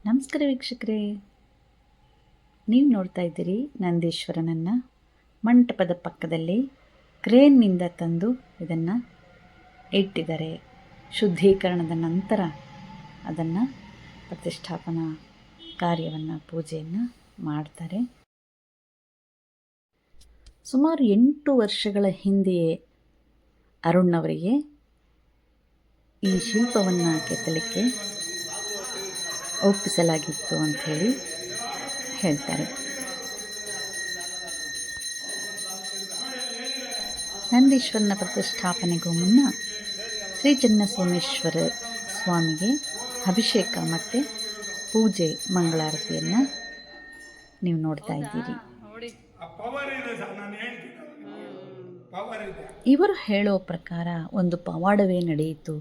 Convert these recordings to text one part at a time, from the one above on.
ನಮಸ್ಕಾರ ವೀಕ್ಷಕರೇ, ನೀವು ನೋಡ್ತಾ ಇದ್ದೀರಿ ನಂದೀಶ್ವರನನ್ನು ಮಂಟಪದ ಪಕ್ಕದಲ್ಲಿ ಕ್ರೇನ್ನಿಂದ ತಂದು ಇದನ್ನು ಇಟ್ಟಿದ್ದಾರೆ. ಶುದ್ಧೀಕರಣದ ನಂತರ ಅದನ್ನು ಪ್ರತಿಷ್ಠಾಪನಾ ಕಾರ್ಯವನ್ನು ಪೂಜೆಯನ್ನು ಮಾಡ್ತಾರೆ. ಸುಮಾರು 8 ವರ್ಷಗಳ ಹಿಂದೆಯೇ ಅರುಣ್ನವರಿಗೆ ಈ ಶಿಲ್ಪವನ್ನು ಕೆತ್ತಲಿಕ್ಕೆ ಒಪ್ಪಿಸಲಾಗಿತ್ತು ಅಂಥೇಳಿ ಹೇಳ್ತಾರೆ. ನಂದೀಶ್ವರನ ಪ್ರತಿಷ್ಠಾಪನೆಗೂ ಮುನ್ನ ಶ್ರೀ ಚನ್ನಸೋಮೇಶ್ವರ ಸ್ವಾಮಿಗೆ ಅಭಿಷೇಕ ಮತ್ತು ಪೂಜೆ ಮಂಗಳಾರತಿಯನ್ನು ನೀವು ನೋಡ್ತಾ ಇದ್ದೀರಿ. ಇವರು ಹೇಳೋ ಪ್ರಕಾರ ಒಂದು ಪವಾಡವೇ ನಡೆಯಿತು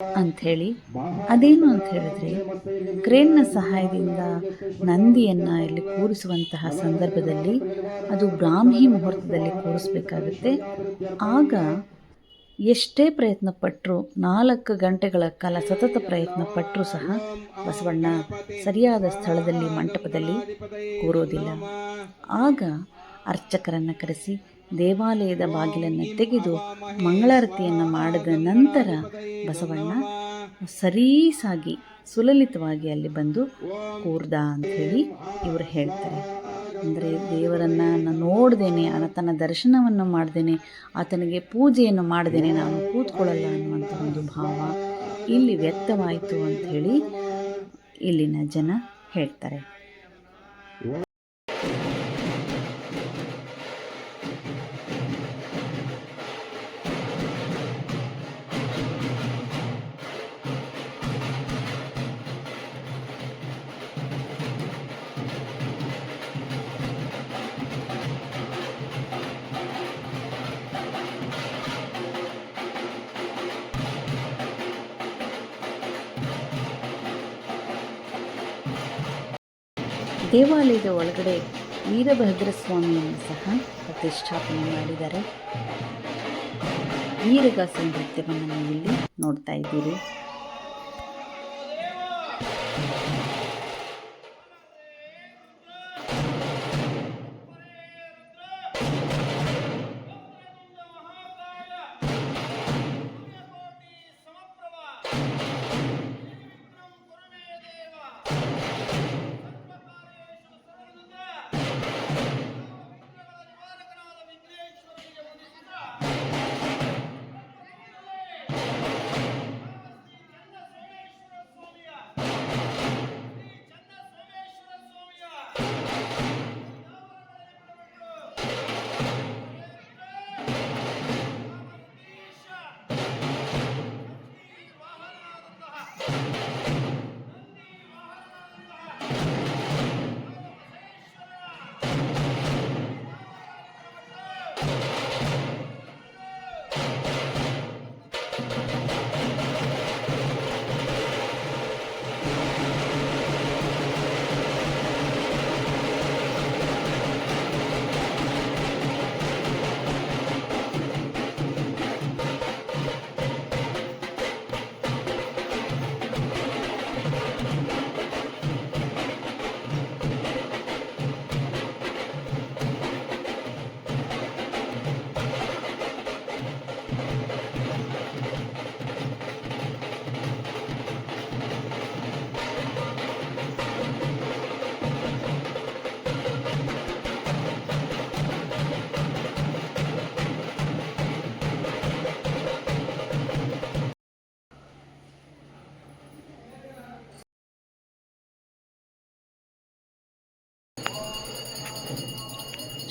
ಅಂಥೇಳಿ. ಅದೇನು ಅಂತ ಹೇಳಿದ್ರೆ, ಕ್ರೇನ್ನ ಸಹಾಯದಿಂದ ನಂದಿಯನ್ನು ಇಲ್ಲಿ ಕೂರಿಸುವಂತಹ ಸಂದರ್ಭದಲ್ಲಿ ಅದು ಬ್ರಾಹ್ಮಿ ಮುಹೂರ್ತದಲ್ಲಿ ಕೂರಿಸ್ಬೇಕಾಗುತ್ತೆ. ಆಗ ಎಷ್ಟೇ ಪ್ರಯತ್ನ ಪಟ್ಟರು, 4 ಗಂಟೆಗಳ ಕಾಲ ಸತತ ಪ್ರಯತ್ನ ಪಟ್ಟರೂ ಸಹ ಬಸವಣ್ಣ ಸರಿಯಾದ ಸ್ಥಳದಲ್ಲಿ ಮಂಟಪದಲ್ಲಿ ಕೂರೋದಿಲ್ಲ. ಆಗ ಅರ್ಚಕರನ್ನು ಕರೆಸಿ ದೇವಾಲಯದ ಬಾಗಿಲನ್ನು ತೆಗೆದು ಮಂಗಳಾರತಿಯನ್ನು ಮಾಡಿದ ನಂತರ ಬಸವಣ್ಣ ಸರೀಸಾಗಿ ಸುಲಲಿತವಾಗಿ ಅಲ್ಲಿ ಬಂದು ಕೂರ್ದ ಅಂಥೇಳಿ ಇವರು ಹೇಳ್ತಾರೆ. ಅಂದರೆ ದೇವರನ್ನು ನಾನು ನೋಡ್ದೇನೆ, ಆತನ ದರ್ಶನವನ್ನು ಮಾಡ್ದೇನೆ, ಆತನಿಗೆ ಪೂಜೆಯನ್ನು ಮಾಡ್ದೇನೆ ನಾನು ಕೂತ್ಕೊಳ್ಳಲ್ಲ ಅನ್ನುವಂಥ ಒಂದು ಭಾವ ಇಲ್ಲಿ ವ್ಯಕ್ತವಾಯಿತು ಅಂಥೇಳಿ ಇಲ್ಲಿನ ಜನ ಹೇಳ್ತಾರೆ. ದೇವಾಲಯದ ಒಳಗಡೆ ವೀರಭದ್ರ ಸ್ವಾಮಿಯನ್ನು ಸಹ ಪ್ರತಿಷ್ಠಾಪನೆ ಮಾಡಿದ್ದಾರೆ. ವೀರಗಾಸ ನೃತ್ಯವನ್ನು ನೀವು ಇಲ್ಲಿ ನೋಡ್ತಾ ಇದ್ದೀರಿ.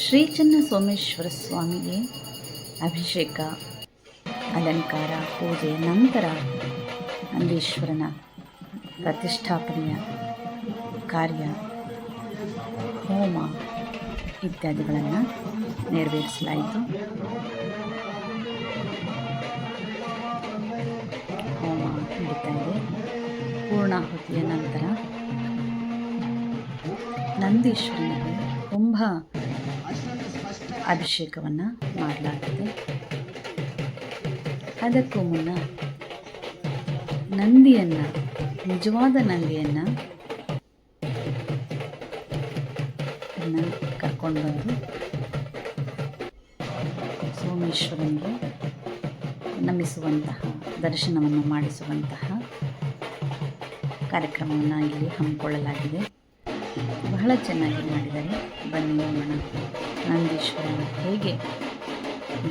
ಶ್ರೀ ಚನ್ನಸೋಮೇಶ್ವರ ಸ್ವಾಮಿಗೆ ಅಭಿಷೇಕ, ಅಲಂಕಾರ, ಪೂಜೆ ನಂತರ ನಂದೀಶ್ವರನ ಪ್ರತಿಷ್ಠಾಪನೆಯ ಕಾರ್ಯ, ಹೋಮ ಇತ್ಯಾದಿಗಳನ್ನು ನೆರವೇರಿಸಲಾಯಿತು. ಹೋಮ ನಡೀತಾ ಇದೆ. ಪೂರ್ಣಾಹುತಿಯ ನಂತರ ನಂದೀಶ್ವರನಿಗೆ ಕುಂಭ ಅಭಿಷೇಕವನ್ನು ಮಾಡಲಾಗಿದೆ. ಅದಕ್ಕೂ ಮುನ್ನ ನಂದಿಯನ್ನು, ನಿಜವಾದ ನಂದಿಯನ್ನು ಕರ್ಕೊಂಡು ಬಂದು ಸೋಮೇಶ್ವರನಿಗೆ ನಮಿಸುವಂತಹ ದರ್ಶನವನ್ನು ಮಾಡಿಸುವಂತಹ ಕಾರ್ಯಕ್ರಮವನ್ನು ಇಲ್ಲಿ ಹಮ್ಮಿಕೊಳ್ಳಲಾಗಿದೆ. ಬಹಳ ಚೆನ್ನಾಗಿ ಮಾಡಿದ್ದಾರೆ. ಬನ್ನಿ ನೋಡೋಣ ನಂದೀಶ್ವರನು ಹೇಗೆ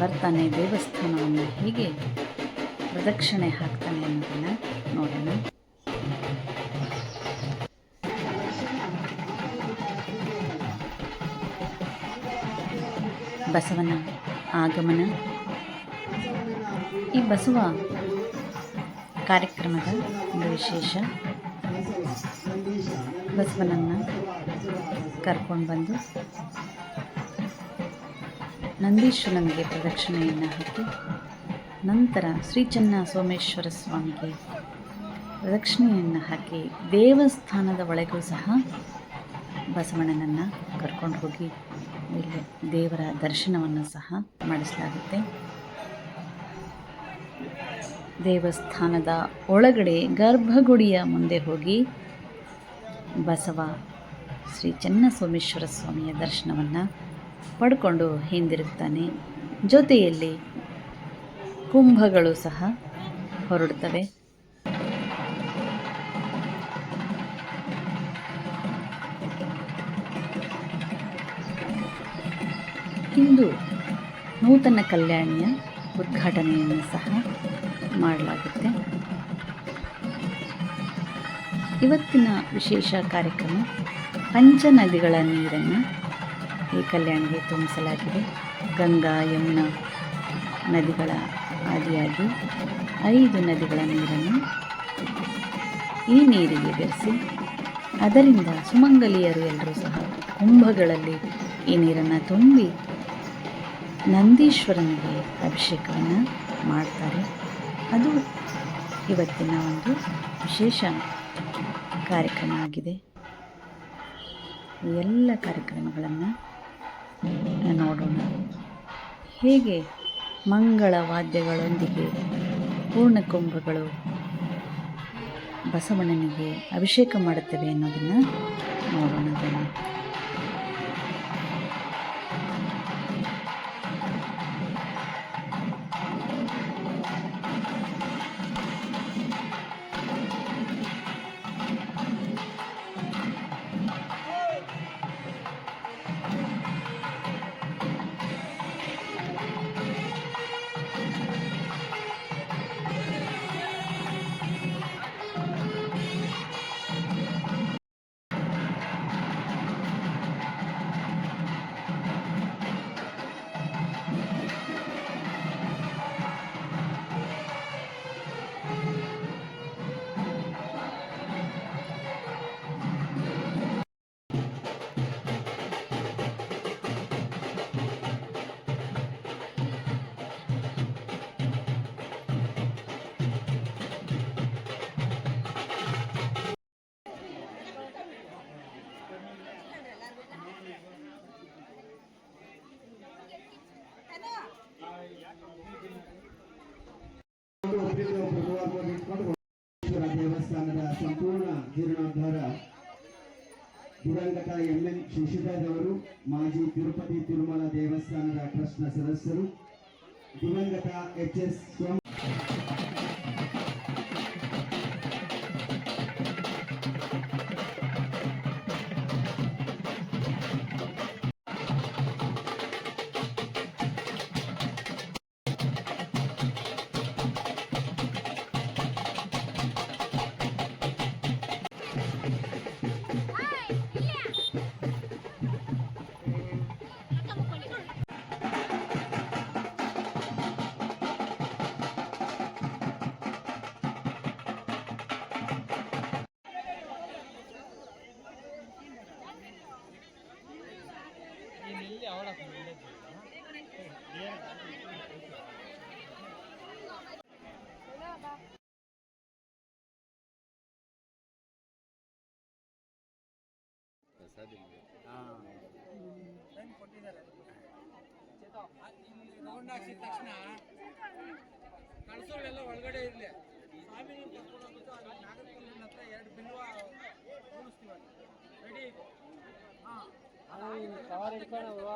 ಬರ್ತಾನೆ, ದೇವಸ್ಥಾನವನ್ನು ಹೇಗೆ ಪ್ರದಕ್ಷಿಣೆ ಹಾಕ್ತಾನೆ ಅನ್ನೋದನ್ನು ನೋಡೋಣ. ಬಸವನ ಆಗಮನ. ಈ ಬಸವ ಕಾರ್ಯಕ್ರಮದ ಒಂದು ವಿಶೇಷ, ಬಸವನನ್ನು ಕರ್ಕೊಂಡು ಬಂದು ನಂದೀಶ್ವರನಿಗೆ ಪ್ರದಕ್ಷಿಣೆಯನ್ನು ಹಾಕಿ ನಂತರ ಶ್ರೀ ಚೆನ್ನ ಸೋಮೇಶ್ವರ ಸ್ವಾಮಿಗೆ ಪ್ರದಕ್ಷಿಣೆಯನ್ನು ಹಾಕಿ ದೇವಸ್ಥಾನದ ಒಳಗೂ ಸಹ ಬಸವಣ್ಣನನ್ನು ಕರ್ಕೊಂಡು ಹೋಗಿ ಇಲ್ಲಿ ದೇವರ ದರ್ಶನವನ್ನು ಸಹ ಮಾಡಿಸಲಾಗುತ್ತೆ. ದೇವಸ್ಥಾನದ ಒಳಗಡೆ ಗರ್ಭಗುಡಿಯ ಮುಂದೆ ಹೋಗಿ ಬಸವ ಶ್ರೀ ಚೆನ್ನ ಸೋಮೇಶ್ವರ ಸ್ವಾಮಿಯ ದರ್ಶನವನ್ನು ಪಡ್ಕೊಂಡು ಹಿಂದಿರುಗ್ತಾನೆ. ಜೊತೆಯಲ್ಲಿ ಕುಂಭಗಳು ಸಹ ಹೊರಡುತ್ತವೆ. ಇಂದು ನೂತನ ಕಲ್ಯಾಣಿಯ ಉದ್ಘಾಟನೆಯನ್ನು ಸಹ ಮಾಡಲಾಗುತ್ತೆ. ಇವತ್ತಿನ ವಿಶೇಷ ಕಾರ್ಯಕ್ರಮ, ಪಂಚನದಿಗಳ ನೀರನ್ನು ಈ ಕಲ್ಯಾಣಿಗೆ ತುಂಬಿಸಲಾಗಿದೆ. ಗಂಗಾ, ಯಮುನಾ ನದಿಗಳ ಆದಿಯಾಗಿ 5 ನದಿಗಳ ನೀರನ್ನು ಈ ನೀರಿಗೆ ಬೆರೆಸಿ ಅದರಿಂದ ಸುಮಂಗಲಿಯರು ಎಲ್ಲರೂ ಸಹ ಕುಂಭಗಳಲ್ಲಿ ಈ ನೀರನ್ನು ತುಂಬಿ ನಂದೀಶ್ವರನಿಗೆ ಅಭಿಷೇಕವನ್ನು ಮಾಡ್ತಾರೆ. ಅದು ಇವತ್ತಿನ ಒಂದು ವಿಶೇಷ ಕಾರ್ಯಕ್ರಮ ಆಗಿದೆ. ಎಲ್ಲ ಕಾರ್ಯಕ್ರಮಗಳನ್ನು ನೋಡೋಣ. ಹೇಗೆ ಮಂಗಳ ವಾದ್ಯಗಳೊಂದಿಗೆ ಪೂರ್ಣಕುಂಭಗಳು ಬಸವಣ್ಣನಿಗೆ ಅಭಿಷೇಕ ಮಾಡುತ್ತವೆ ಅನ್ನೋದನ್ನು ನೋಡೋಣ ಬನ್ನಿ. ದೇವಸ್ಥಾನದ ಸಂಪೂರ್ಣ ಜೀರ್ಣೋದ್ಧಾರ ದಿವಂಗತ MN ಶಶಿಧರವರು, ಮಾಜಿ ತಿರುಪತಿ ತಿರುಮಲ ದೇವಸ್ಥಾನದ ಟ್ರಸ್ಟ್ನ ಸದಸ್ಯರು, ದಿವಂಗತ HS ರೌಂಡ್ ಹಾಕಿದ ತಕ್ಷಣ ಕಳಸೋರೆಲ್ಲ ಒಳಗಡೆ ಇರಲಿ. ಸ್ವಾಮಿ ಕರ್ಕೊಂಡು ಹೋಗ್ಬಿಟ್ಟು ಅಲ್ಲಿ ನಾಗರಕಲ್ಲಿನ ಹತ್ರ 2 ಬಿಲ್ವ ಕೂರಿಸ್ತೀವಿ. ರೆಡಿ? ಹಾಂ. ಕವರ್ ಇಟ್ಕೊಂಡವ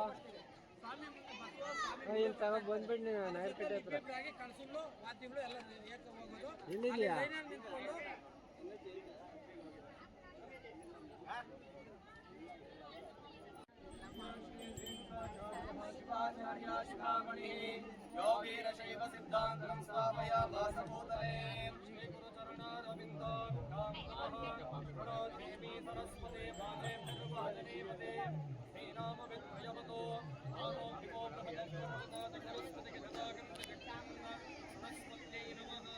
ಇಲ್ಲಿ ತಗೋ ಬಂದ್ಬಿಟ್ಟು ನೀನು ನಾಯರ್ಪೇಟೆ ಹತ್ರ ಕಳ್ಸುಗಳು ವಾದ್ಯಗಳು ಎಲ್ಲ ಏಕ ಹೋಗೋದು ಎಲ್ಲಿದ್ಯಾ ನಿಂತ್ಕೊಂಡು यो वीरशैव सिद्धान्तं स्थापया भासभूतले श्री गुरुचरणारविन्दो देवी सरस्वती पादे पितृवाजनीपते श्रीनाम विद्वयवतो आरोग्यमो सरस्वती सरस्वत्यै नमः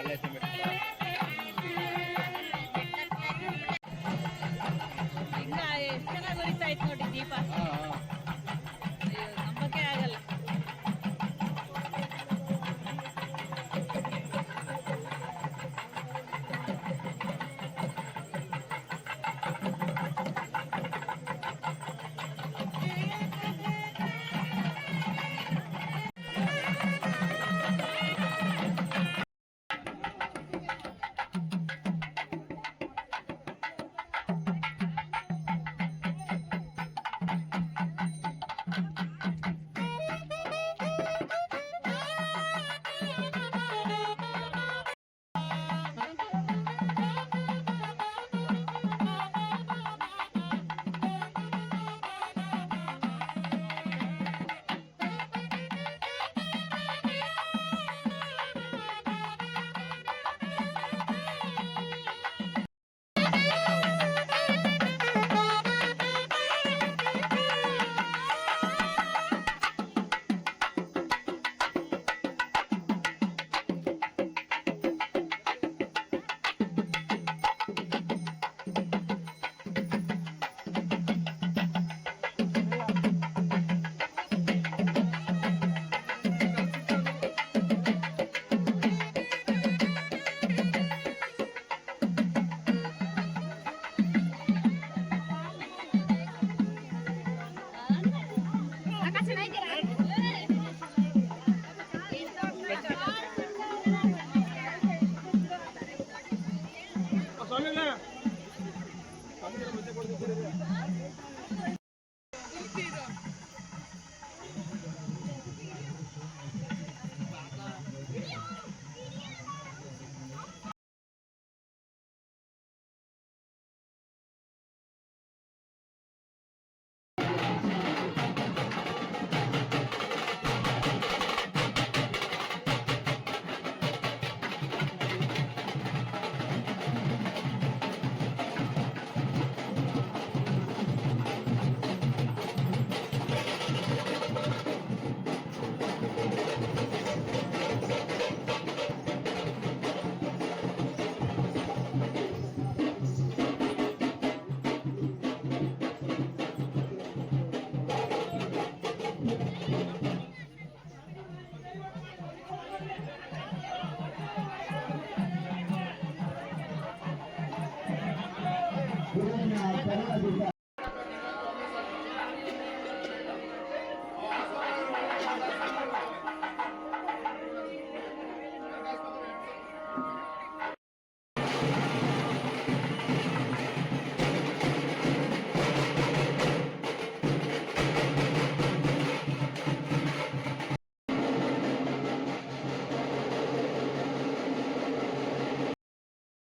ಎಷ್ಟು ಚೆನ್ನಾಗಿ ಉರಿತಾ ಇತ್ತು ನೋಡಿ ದೀಪ. ಅಯ್ಯೋ, ನಂಬಕ್ಕೆ ಆಗಲ್ಲ.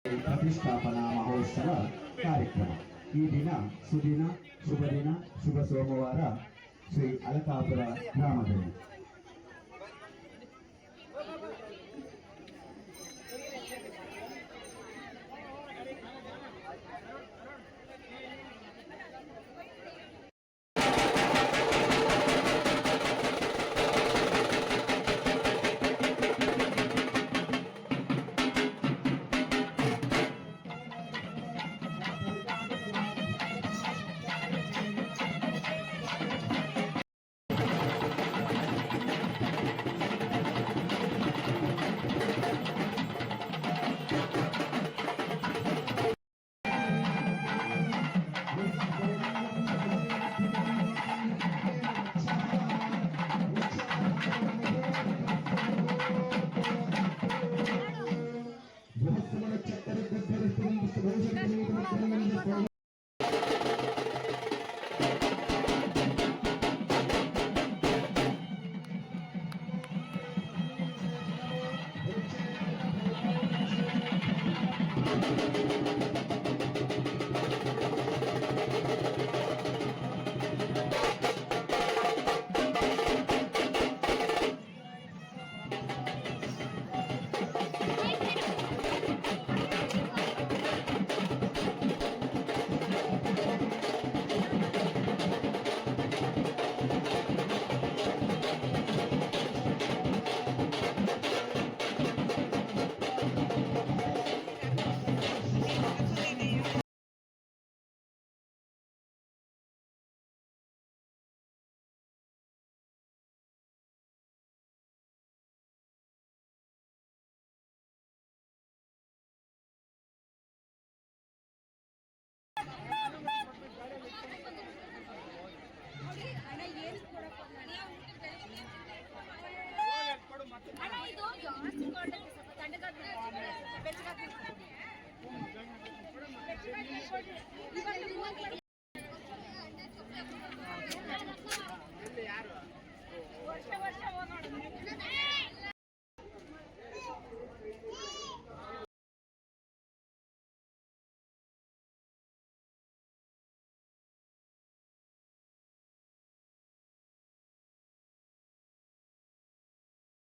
ಪ್ರತಿಷ್ಠಾಪನಾ ಮಹೋತ್ಸವ ಕಾರ್ಯಕ್ರಮ. ಈ ದಿನ ಸುದಿನ, ಶುಭ ದಿನ, ಶುಭ ಸೋಮವಾರ ಶ್ರೀ ಅಲಕಾಪುರ ಗ್ರಾಮದಲ್ಲಿ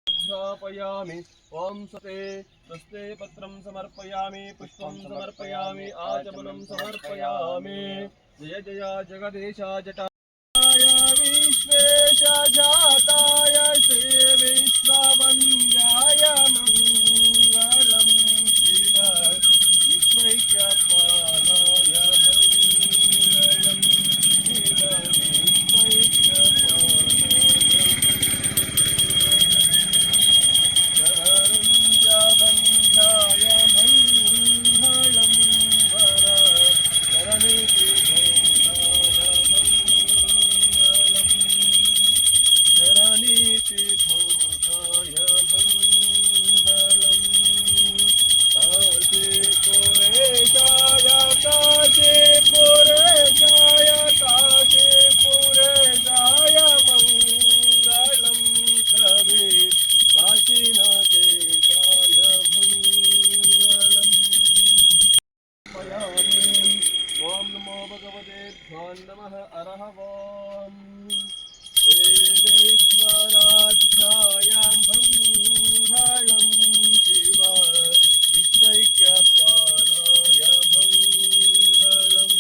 स्थापयामि। ओम स्वस्ते पत्रं समर्पयामि, पुष्पं समर्पयामि, आचमनं समर्पयामि। जय जय जगदीश जटाय विश्वेश जाताय श्री विश्ववन्द्याय मङ्गलं शिव विश्वैक्यपालाय मङ्गलं शिव शरण्यबन्धाय मङ्गलं वर शरणीतिभोधाय मङ्गलं काशीपुरेशाय मङ्गलं कवे काशीनाथेशाय मङ्गलम्। ओम नमो भगवते ध्यान नमः अरह ओम देवेश्वराध्याय मङ्गलं शिव विश्वैक्यपालाय मङ्गलम्।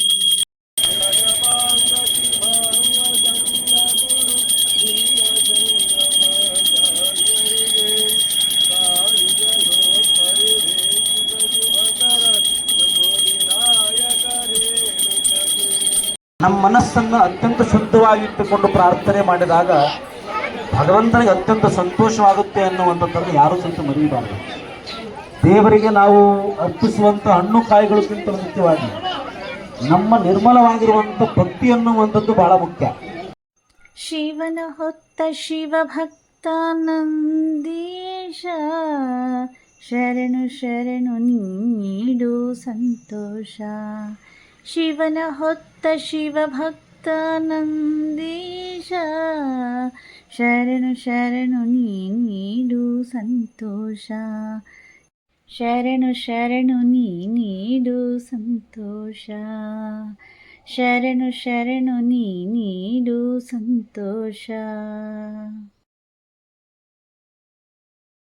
जगपाङ्गशिवाङ्गजङ्गगुरु लीलजङ्गमाचार्ये कारिजलोत्परिरे शुभशुभकर नमो विनायकरे नुकरे। ನಮ್ಮ ಮನಸ್ಸನ್ನು ಅತ್ಯಂತ ಶುದ್ಧವಾಗಿಟ್ಟುಕೊಂಡು ಪ್ರಾರ್ಥನೆ ಮಾಡಿದಾಗ ಭಗವಂತನಿಗೆ ಅತ್ಯಂತ ಸಂತೋಷವಾಗುತ್ತೆ ಅನ್ನುವಂಥದ್ದನ್ನು ಯಾರೂ ಸಹಿತ ಮರೆಯಬಾರದು. ದೇವರಿಗೆ ನಾವು ಅರ್ಪಿಸುವಂಥ ಹಣ್ಣು ಕಾಯಿಗಳಿಗಿಂತ ಮುಖ್ಯವಾಗಿ ನಮ್ಮ ನಿರ್ಮಲವಾಗಿರುವಂಥ ಭಕ್ತಿ ಅನ್ನುವಂಥದ್ದು ಬಹಳ ಮುಖ್ಯ. ಶಿವನ ಹೊತ್ತ ಶಿವಭಕ್ತ ನಂದೀಶ ಶರಣು ಶರಣು ನೀಡು ಸಂತೋಷ. ಶಿವನ ಹೊತ್ತ ಶಿವಭಕ್ತ ನಂದೀಶ ಶರಣು ಶರಣು ನೀಡು ಸಂತೋಷ. ಶರಣು ಶರಣು ನೀಡು ಸಂತೋಷ. ಶರಣು ಶರಣು ನೀಡು ಸಂತೋಷ.